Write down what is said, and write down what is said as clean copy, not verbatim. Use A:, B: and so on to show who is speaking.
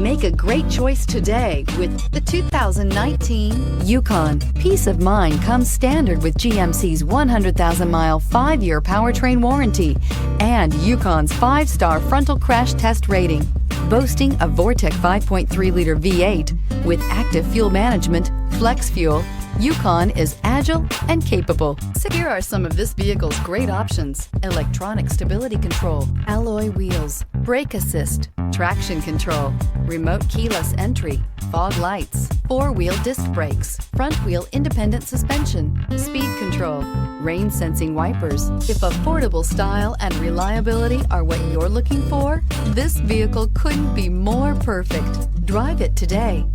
A: Make a great choice today with the 2019 Yukon. Peace of mind comes standard with GMC's 100,000-mile, 5-year powertrain warranty and Yukon's 5-star frontal crash test rating. Boasting a Vortec 5.3-liter V8 with active fuel management, flex fuel, Yukon is agile and capable. So here are some of this vehicle's great options: electronic stability control, alloy wheels, brake assist, traction control, remote keyless entry, fog lights, 4-wheel disc brakes, front wheel independent suspension, speed control, rain sensing wipers. If affordable style and reliability are what you're looking for, this vehicle couldn't be more perfect. Drive it today.